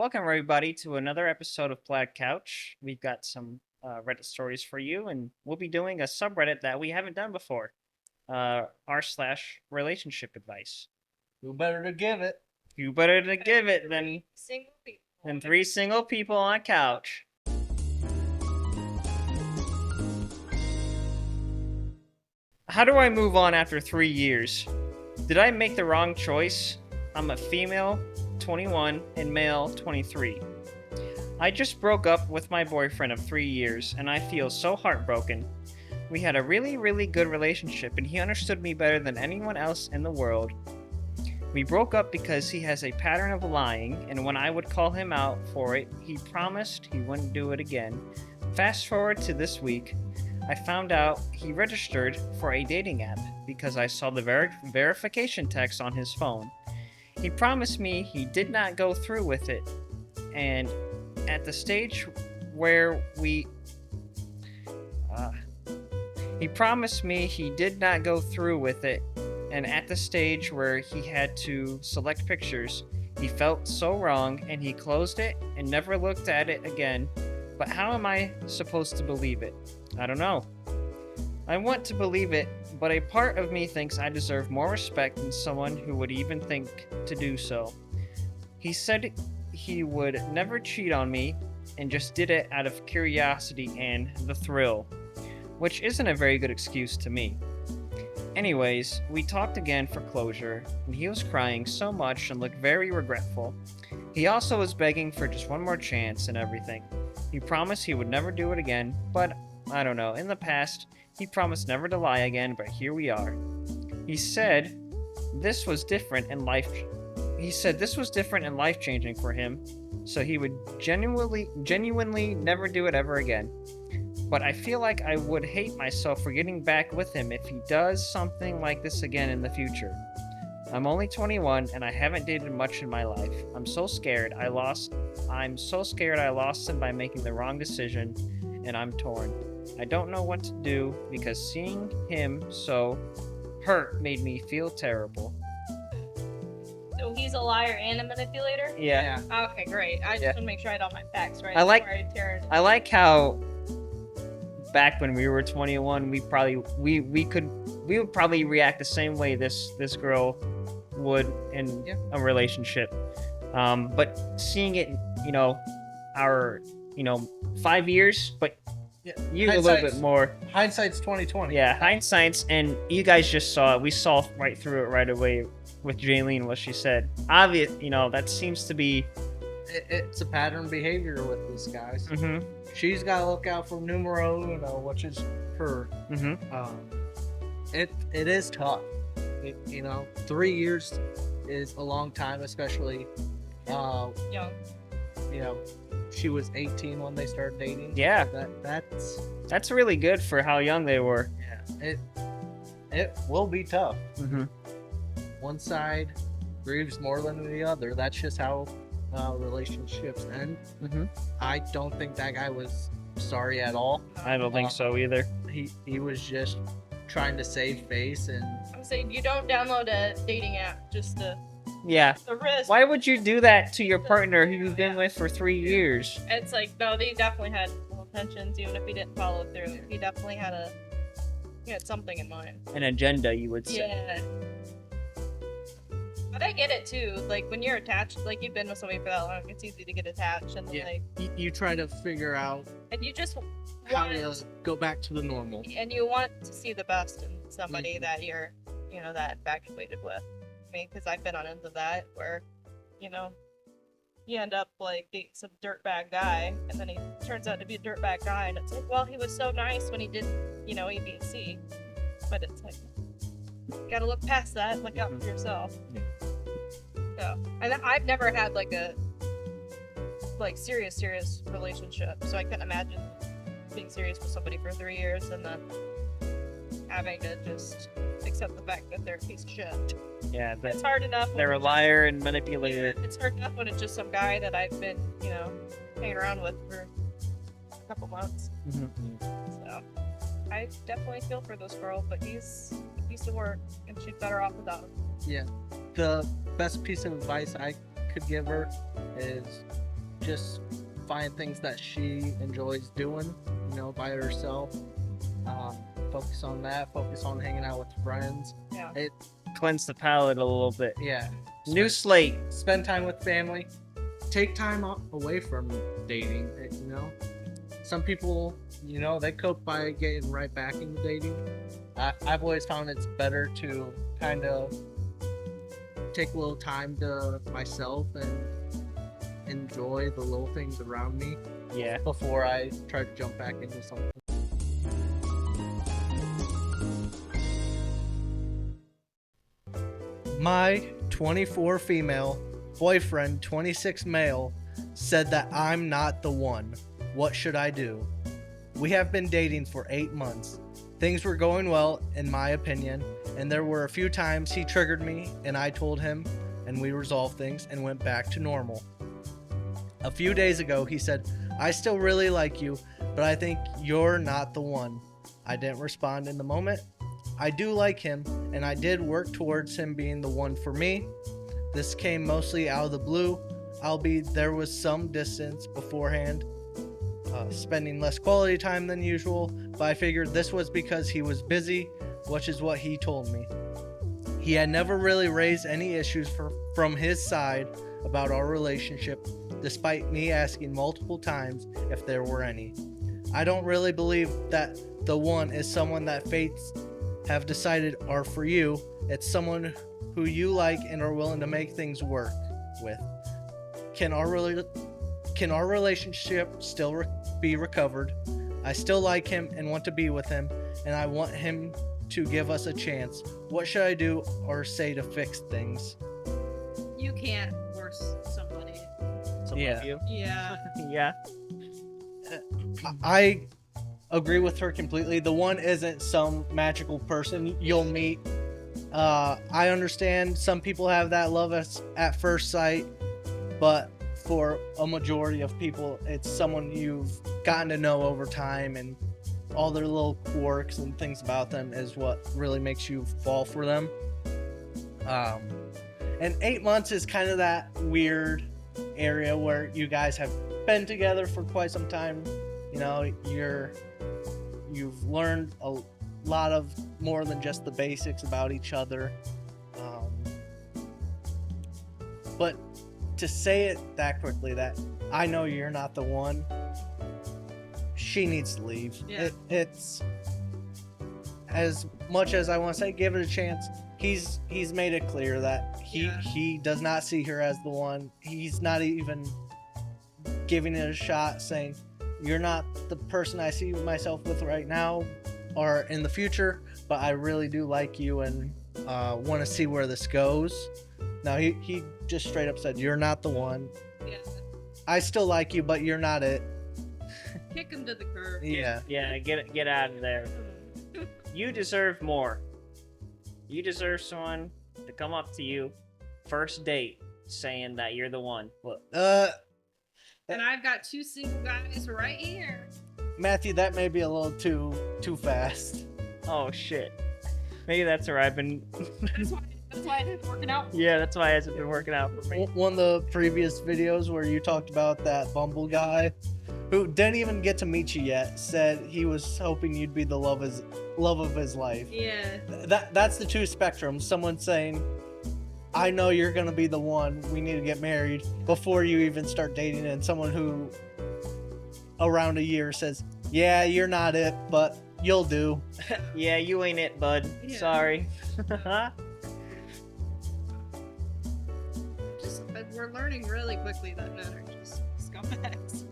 Welcome, everybody, to another episode of Plaid Couch. We've got some Reddit stories for you, and we'll be doing a subreddit that we haven't done before r/relationship advice. Who better to give it? You better to give it than, Single people. than three single people on a couch. How do I move on after 3 years? Did I make the wrong choice? I'm a female, 21, and male, 23. I just broke up with my boyfriend of 3 years, and I feel so heartbroken. We had a really good relationship, and he understood me better than anyone else in the world. We broke up because he has a pattern of lying, and when I would call him out for it, he promised he wouldn't do it again. Fast forward to this week, I found out he registered for a dating app because I saw the verification text on his phone. He promised me he did not go through with it, and at the stage where he promised me he did not go through with it, and at the stage where he had to select pictures, he felt so wrong and he closed it and never looked at it again. But how am I supposed to believe it? I don't know. I want to believe it, but a part of me thinks I deserve more respect than someone who would even think to do so. He said he would never cheat on me and just did it out of curiosity and the thrill, which isn't a very good excuse to me. Anyways, we talked again for closure, and he was crying so much and looked very regretful. He also was begging for just one more chance and everything. He promised he would never do it again, but I don't know. In the past, he promised never to lie again, but here we are. He said this was different and life-changing for him, so he would genuinely never do it ever again. But I feel like I would hate myself for getting back with him if he does something like this again in the future. I'm only 21 and I haven't dated much in my life. I'm so scared I lost him by making the wrong decision, and I'm torn. I don't know what to do because seeing him so hurt made me feel terrible. So he's a liar and a manipulator? Yeah. Okay, great. I just want to make sure I had all my facts right. I like how back when we were 21, we would probably react the same way this girl would in a relationship. But seeing it, our 5 years, but you a little bit more. Hindsight's 2020. Yeah, hindsight's, and you guys just saw it. We saw right through it right away with Jaylene, what she said. Obvious, that seems to be. It's a pattern behavior with these guys. Mm-hmm. She's got to look out for numero uno, which is her. Mm-hmm. It is tough. 3 years is a long time, especially. Young. She was 18 when they started dating. Yeah. That's really good for how young they were. Yeah. It will be tough. Mm-hmm. One side grieves more than the other. That's just how relationships end. Mm-hmm. I don't think that guy was sorry at all. I don't think so either. He was just trying to save face, and I'm saying you don't download a dating app just to. Yeah. The risk. Why would you do that to your partner who you've been with for 3 years? It's like, no, they definitely had intentions, even if he didn't follow through. He definitely had something in mind. An agenda, you would say. Yeah. But I get it too. Like when you're attached, like you've been with somebody for that long, it's easy to get attached, and you try to figure out and you just how to go back to the normal. And you want to see the best in somebody that you're, that infatuated with. I mean, because I've been on ends of that where, you end up like dating some dirtbag guy, and then he turns out to be a dirtbag guy, and it's like, well, he was so nice when he did, A, B, and C, but it's like, you gotta look past that, look out for yourself. Yeah. So, and I've never had like a serious relationship, so I couldn't imagine being serious with somebody for 3 years and then having to just accept the fact that they're a piece of shit. Yeah, it's hard enough. They're a liar and manipulator. It's hard enough when it's just some guy that I've been, hanging around with for a couple months. Mm-hmm. So, I definitely feel for this girl, but he's a piece of work, and she's better off without him. Yeah. The best piece of advice I could give her is just find things that she enjoys doing, by herself. Focus on that. Focus on hanging out with friends. Yeah. Cleanse the palate a little bit. Yeah. New slate. Spend time with family. Take time away from dating. Some people, they cope by getting right back into dating. I've always found it's better to kind of take a little time to myself and enjoy the little things around me. Yeah. Before I try to jump back into something. My 24 female boyfriend, 26 male, said that I'm not the one. What should I do? We have been dating for 8 months. Things were going well, in my opinion, and there were a few times he triggered me and I told him, and we resolved things and went back to normal. A few days ago, he said, I still really like you, but I think you're not the one. I didn't respond in the moment. I do like him, and I did work towards him being the one for me. This came mostly out of the blue, albeit there was some distance beforehand, spending less quality time than usual, but I figured this was because he was busy, which is what he told me. He had never really raised any issues from his side about our relationship, despite me asking multiple times if there were any. I don't really believe that the one is someone that fates have decided are for you. It's someone who you like and are willing to make things work with. Can our relationship still be recovered? I still like him and want to be with him, and I want him to give us a chance. What should I do or say to fix things? You can't force somebody. Yeah. Yeah. Yeah. I agree with her completely. The one isn't some magical person you'll meet. I understand some people have that love at first sight, but for a majority of people, it's someone you've gotten to know over time, and all their little quirks and things about them is what really makes you fall for them. And 8 months is kind of that weird area where you guys have been together for quite some time. You've learned a lot of more than just the basics about each other. But to say it that quickly, that I know you're not the one, she needs to leave. Yeah. It's as much as I want to say, give it a chance. He's made it clear that he does not see her as the one. He's not even giving it a shot, saying, you're not the person I see myself with right now or in the future, but I really do like you and want to see where this goes. Now, he just straight up said, you're not the one. Yeah. I still like you, but you're not it. Kick him to the curb. Yeah. Yeah, get out of there. You deserve more. You deserve someone to come up to you, first date, saying that you're the one. Look. And I've got 2 single guys right here. Matthew, that may be a little too fast. Oh shit. Maybe that's where I've been. That's why it isn't working out. Yeah, that's why it hasn't been working out for me. One of the previous videos where you talked about that Bumble guy who didn't even get to meet you yet said he was hoping you'd be the love of his life. Yeah. That's the two spectrums. Someone saying, I know you're gonna be the one, we need to get married before you even start dating, and someone who around a year says, yeah, you're not it, but you'll do. Yeah, you ain't it, bud. Yeah. Sorry. We're learning really quickly that men are just scumbags.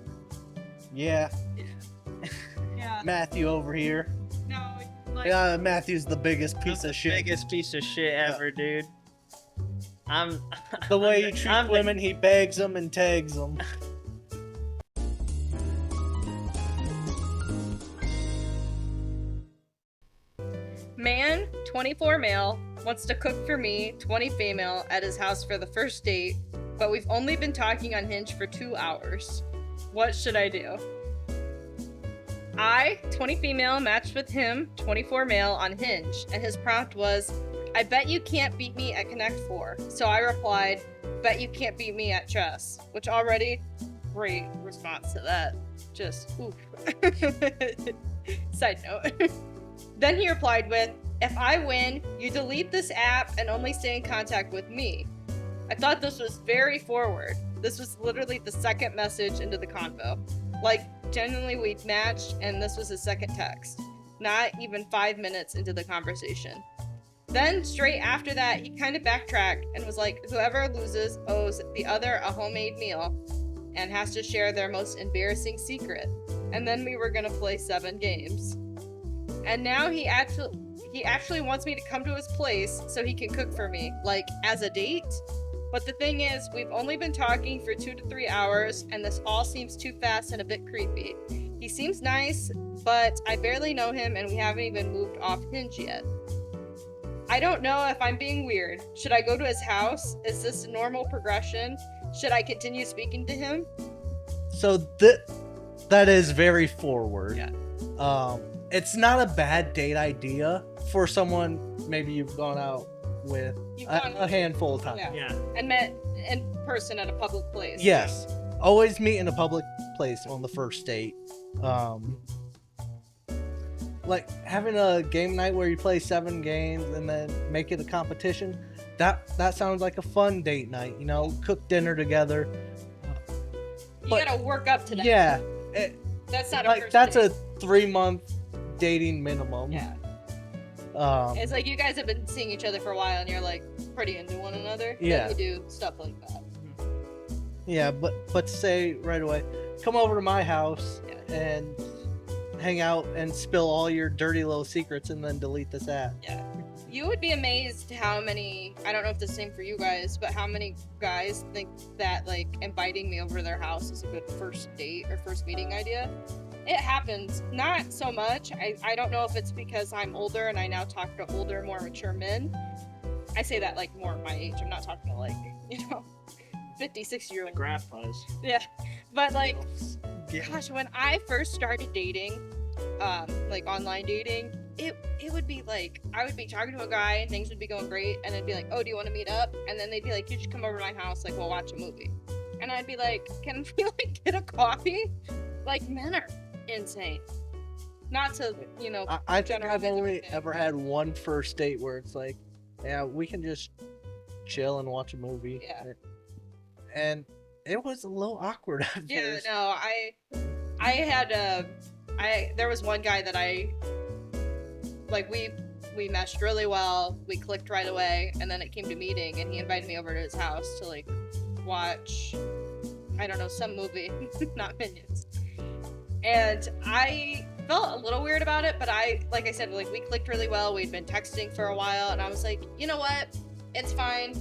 Yeah. Yeah. Matthew over here. No, like, Yeah, Matthew's the biggest piece of shit. Biggest piece of shit ever, dude. I'm The way he treats I'm women, he begs them and tags them. Man, 24 male, wants to cook for me, 20 female, at his house for the first date, but we've only been talking on Hinge for 2 hours. What should I do? I, 20 female, matched with him, 24 male, on Hinge, and his prompt was, I bet you can't beat me at Connect 4. So I replied, bet you can't beat me at chess, which already great response to that. Just oof. Side note. Then he replied with, "If I win, you delete this app and only stay in contact with me." I thought this was very forward. This was literally the second message into the convo. Like, genuinely, we'd matched, and this was his second text. Not even 5 minutes into the conversation. Then, straight after that, he kind of backtracked and was like, whoever loses owes the other a homemade meal and has to share their most embarrassing secret. And then we were gonna play 7 games. And now he actually wants me to come to his place so he can cook for me, like, as a date. But the thing is, we've only been talking for 2 to 3 hours, and this all seems too fast and a bit creepy. He seems nice, but I barely know him and we haven't even moved off Hinge yet. I don't know if I'm being weird. Should I go to his house? Is this a normal progression? Should I continue speaking to him? So that is very forward. Yeah. It's not a bad date idea for someone maybe you've gone out with a handful of times. Yeah. Yeah. And met in person at a public place. Yes. Always meet in a public place on the first date. Like having a game night where you play 7 games and then make it a competition. That sounds like a fun date night, you know, cook dinner together. You But- gotta work up to that. Yeah. That's not a Like first that's date. a 3-month dating minimum. Yeah. It's like you guys have been seeing each other for a while and you're like pretty into one another. Yeah. Then you do stuff like that. Yeah, but to say right away, come over to my house Yeah. and hang out and spill all your dirty little secrets and then delete this app. Yeah. You would be amazed how many, I don't know if the same for you guys, but how many guys think that like inviting me over to their house is a good first date or first meeting idea. It happens. Not so much. I don't know if it's because I'm older and I now talk to older, more mature men. I say that like more my age. I'm not talking to like, 50, 60-year-old. Grandpas. Yeah. But like, Yeah. gosh, when I first started dating, like online dating, it would be like I would be talking to a guy and things would be going great, and it'd be like, oh, do you want to meet up? And then they'd be like, you should come over to my house, like we'll watch a movie. And I'd be like, can we like get a coffee? Like men are insane. Not to I think I've generalize only everything. ever had one first date where it's like, yeah, we can just chill and watch a movie. Yeah. And it was a little awkward at Yeah, first. no, I had there was one guy that I like we meshed really well, we clicked right away, and then it came to meeting and he invited me over to his house to like watch, I don't know, some movie, not Minions. And I felt a little weird about it, but like I said, like we clicked really well, we'd been texting for a while, and I was like, you know what, it's fine.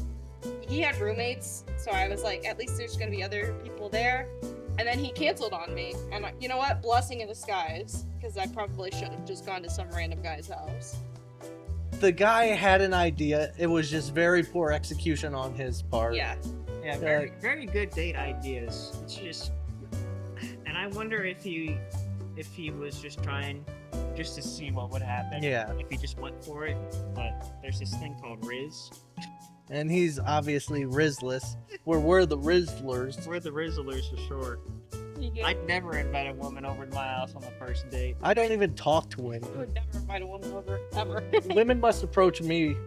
He had roommates, so I was like, at least there's gonna be other people there. And then he canceled on me, and you know what, blessing in disguise, because I probably should have just gone to some random guy's house. The guy had an idea. It was just very poor execution on his part. Yeah. Yeah, very good date ideas. It's just, and I wonder if he was just trying just to see what would happen. Yeah. If he just went for it. But there's this thing called Riz. And he's obviously Rizless. We're the Rizzlers. We're the Rizzlers for short. I'd never invite a woman over to my house on the first date. I don't even talk to I women. would never invite a woman over, ever. Women must approach me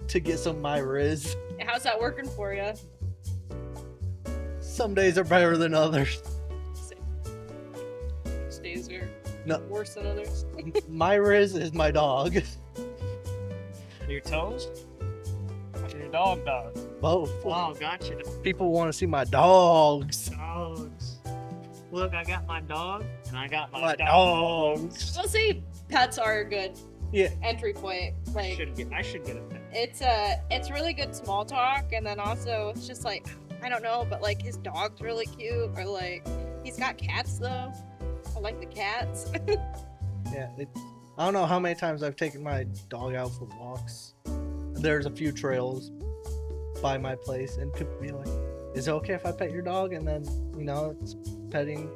to get some of my Riz. How's that working for you? Some days are better than others. Days are No. worse than others. My Riz is my dog. Your toes? Your dog. Both. Oh, gotcha. People want to see my dogs. Dogs. Look, I got my dog, and I got my My dogs. I'll say pets are a good Yeah. entry point. I Like should get a pet. it's really good small talk, and then also it's just like, I don't know, but like his dog's really cute, or like he's got cats though. I like the cats. Yeah. I don't know how many times I've taken my dog out for walks. There's a few trails by my place, and people be like, is it okay if I pet your dog? And then, it's petting.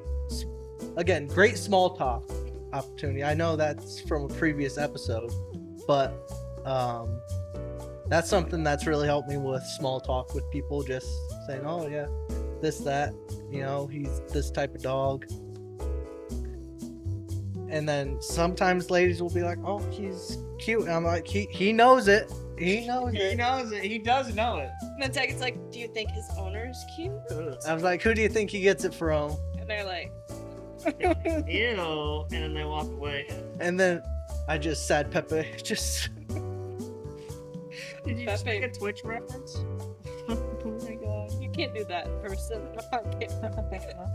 Again, great small talk opportunity. I know that's from a previous episode, but that's something that's really helped me with small talk with people, just saying, oh yeah, this, that, You know, he's this type of dog. And then sometimes ladies will be like, oh, he's cute. And I'm like, he knows it. He knows He it. knows it. He does know it. And then Tag, it's like, do you think his owner's cute? I was like, who do you think he gets it from? And they're like, You know, and then they walk away. And then I just said, Pepe, just. Did you just Pepe. make a Twitch reference? Oh my god. you can't do that in person. Okay.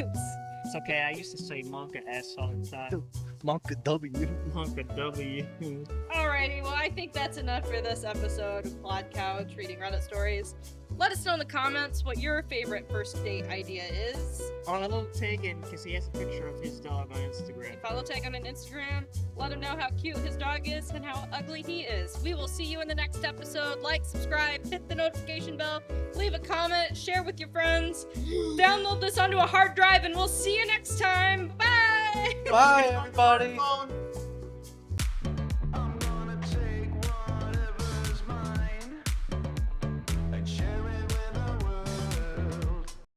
Oops. It's okay, I used to say Monka S all the time. Monka W. Monka W. Alrighty, well, I think that's enough for this episode of Plaid Couch, reading Reddit stories. Let us know in the comments what your favorite first date idea is. Follow Tegan, because he has a picture of his dog on Instagram. Follow Tag on Instagram. Let him know how cute his dog is and how ugly he is. We will see you in the next episode. Like, subscribe, hit the notification bell, leave a comment, share with your friends, download this onto a hard drive, and we'll see you next time. Bye! Bye, everybody. Phone.